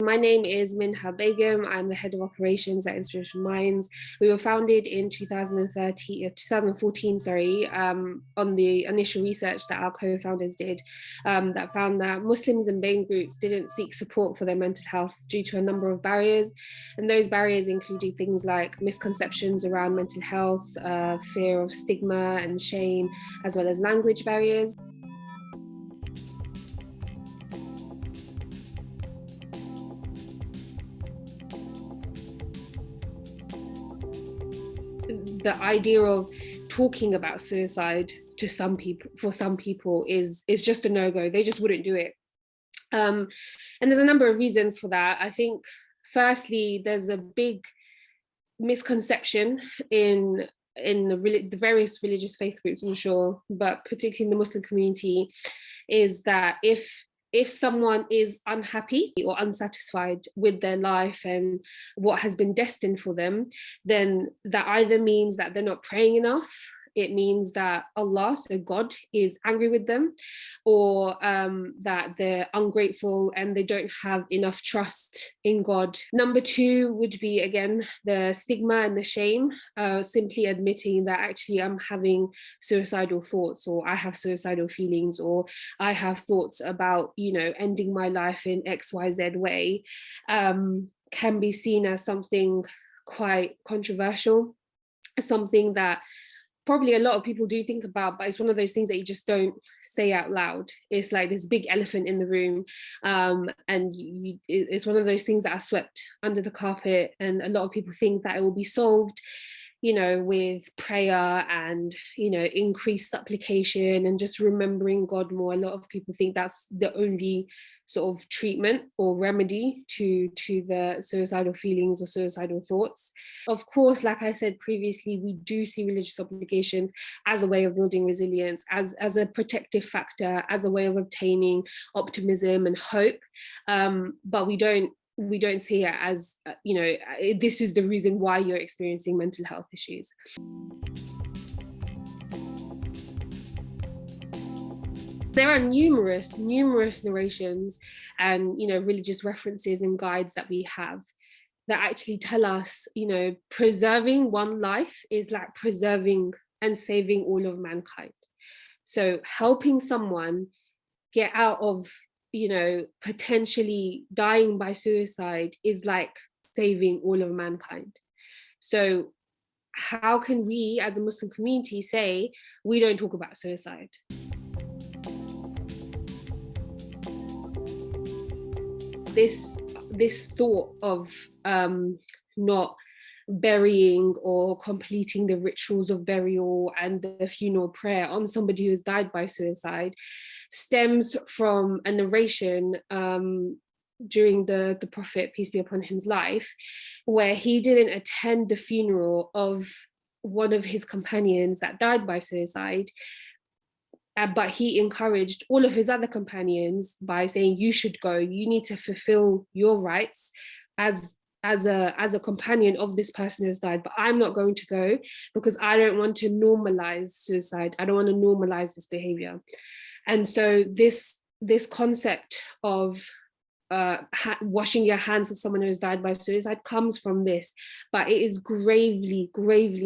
my name is Meanha Begum. I'm the head of operations at Inspirited Minds. We were founded in 2014, on the initial research that our co-founders did, that found that Muslims and BAME groups didn't seek support for their mental health due to a number of barriers. And those barriers included things like misconceptions around mental health, fear of stigma and shame, as well as language barriers. The idea of talking about suicide to some people, for some people, is just a no-go. They just wouldn't do it. And there's a number of reasons for that. I think, firstly, there's a big misconception in the various religious faith groups, I'm sure, but particularly in the Muslim community, is that if someone is unhappy or unsatisfied with their life and what has been destined for them, then that either means that they're not praying enough, it means that Allah, so God, is angry with them, or that they're ungrateful and they don't have enough trust in God. Number two would be, again, the stigma and the shame, simply admitting that actually I'm having suicidal thoughts, or I have suicidal feelings, or I have thoughts about, ending my life in XYZ way, can be seen as something quite controversial, something that probably a lot of people do think about, but it's one of those things that you just don't say out loud. It's like this big elephant in the room, and it's one of those things that are swept under the carpet, and a lot of people think that it will be solved, with prayer and, increased supplication and just remembering God more. A lot of people think that's the only sort of treatment or remedy to the suicidal feelings or suicidal thoughts. Of course, like I said previously, we do see religious obligations as a way of building resilience, as a protective factor, as a way of obtaining optimism and hope, but we don't see it as, this is the reason why you're experiencing mental health issues. There are numerous narrations and, religious references and guides that we have that actually tell us, preserving one life is like preserving and saving all of mankind. So helping someone get out of, potentially dying by suicide is like saving all of mankind. So how can we as a Muslim community say we don't talk about suicide? This thought of not burying or completing the rituals of burial and the funeral prayer on somebody who's died by suicide stems from a narration during the Prophet, peace be upon him's life, where he didn't attend the funeral of one of his companions that died by suicide, but he encouraged all of his other companions by saying, you should go, you need to fulfill your rights as a companion of this person who's died, but I'm not going to go because I don't want to normalize suicide. I don't want to normalize this behavior. And so this concept of washing your hands of someone who has died by suicide comes from this, but it is gravely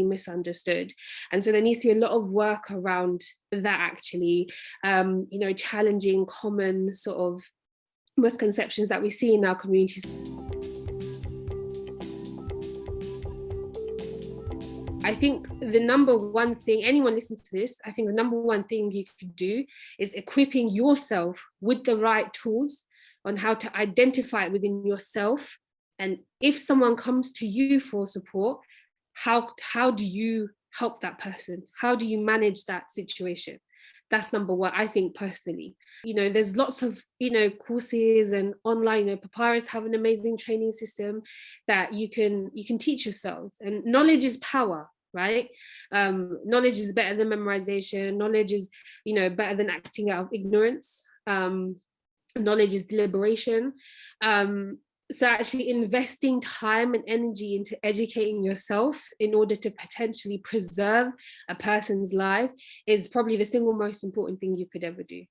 misunderstood. And so there needs to be a lot of work around that, actually, challenging common sort of misconceptions that we see in our communities. I think the number one thing, anyone listens to this, I think the number one thing you could do is equipping yourself with the right tools on how to identify it within yourself. And if someone comes to you for support, how do you help that person? How do you manage that situation? That's number one, I think, personally. There's lots of, courses and online, Papyrus have an amazing training system that you can teach yourselves. And knowledge is power, right? Knowledge is better than memorization. Knowledge is, better than acting out of ignorance. Knowledge is deliberation. So actually investing time and energy into educating yourself in order to potentially preserve a person's life is probably the single most important thing you could ever do.